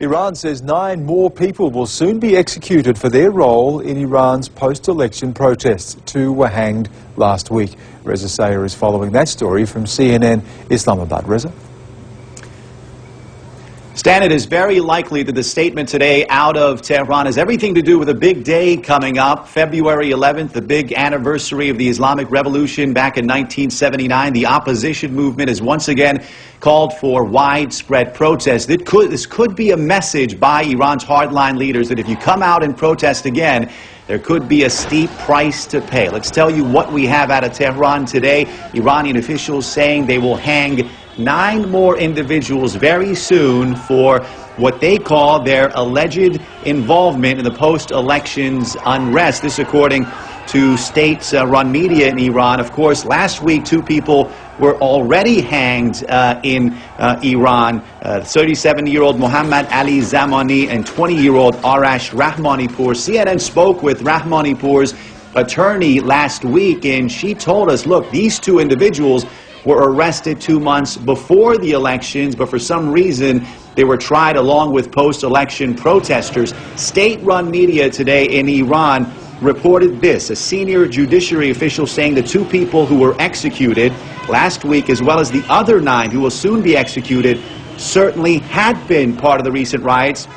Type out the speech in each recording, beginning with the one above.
Iran says 9 more people will soon be executed for their role in Iran's post-election protests. 2 were hanged last week. Reza Sayer is following that story from CNN Islamabad. Reza? Stan, it is very likely that the statement today out of Tehran has everything to do with a big day coming up, February 11th, the big anniversary of the Islamic Revolution back in 1979. The opposition movement has once again called for widespread protest. This could be a message by Iran's hardline leaders that if you come out and protest again, there could be a steep price to pay. Let's tell you what we have out of Tehran today. Iranian officials saying they will hang 9 more individuals very soon for what they call their alleged involvement in the post-elections unrest. This according to state-run media in Iran. Of course, last week 2 people were already hanged in Iran. 37-year-old Mohammad Ali Zamani and 20-year-old Arash Rahmanipour. CNN spoke with Rahmanipour's attorney last week, and she told us, look, these 2 individuals were arrested 2 months before the elections, but for some reason they were tried along with post-election protesters. State-run media today in Iran reported this, a senior judiciary official saying the 2 people who were executed last week, as well as the other 9 who will soon be executed, certainly had been part of the recent riots.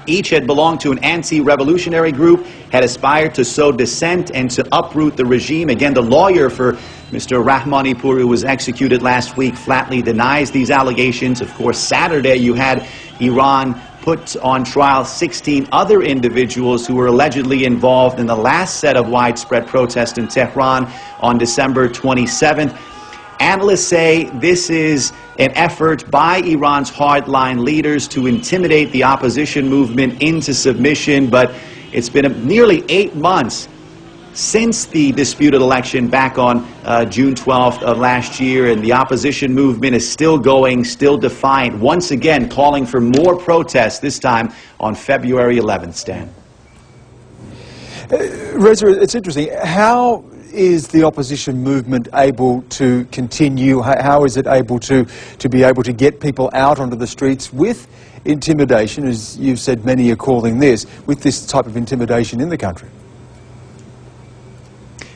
Each had belonged to an anti-revolutionary group, had aspired to sow dissent and to uproot the regime. Again, the lawyer for Mr. Rahmanipour, who was executed last week, flatly denies these allegations. Of course, Saturday you had Iran put on trial 16 other individuals who were allegedly involved in the last set of widespread protests in Tehran on December 27th. Analysts say this is an effort by Iran's hardline leaders to intimidate the opposition movement into submission, but it's been nearly 8 months since the disputed election back on June 12th of last year, and the opposition movement is still going, still defiant, once again calling for more protests, this time on February 11th, Stan. Reza, it's interesting. How is the opposition movement able to continue? How is it able to be able to get people out onto the streets with intimidation, as you've said many are calling this, with this type of intimidation in the country?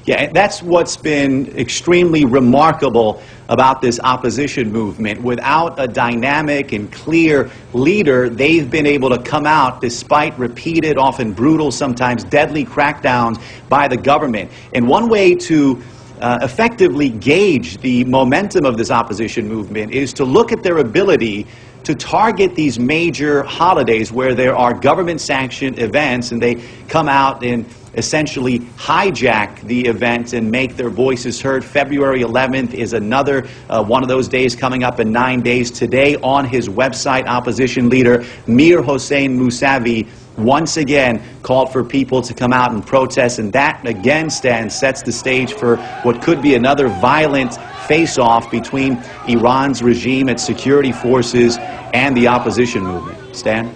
Yeah, and that's what's been extremely remarkable about this opposition movement. Without a dynamic and clear leader, they've been able to come out despite repeated, often brutal, sometimes deadly crackdowns by the government. And one way to effectively gauge the momentum of this opposition movement is to look at their ability to target these major holidays where there are government-sanctioned events, and they come out and essentially hijack the event and make their voices heard. February 11th is another one of those days coming up in 9 days. Today on his website, opposition leader Mir Hossein Mousavi once again called for people to come out and protest, and that again, Stan, sets the stage for what could be another violent face-off between Iran's regime, its security forces, and the opposition movement. Stan?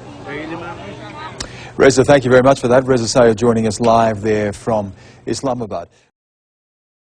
Reza, thank you very much for that. Reza Sayer joining us live there from Islamabad.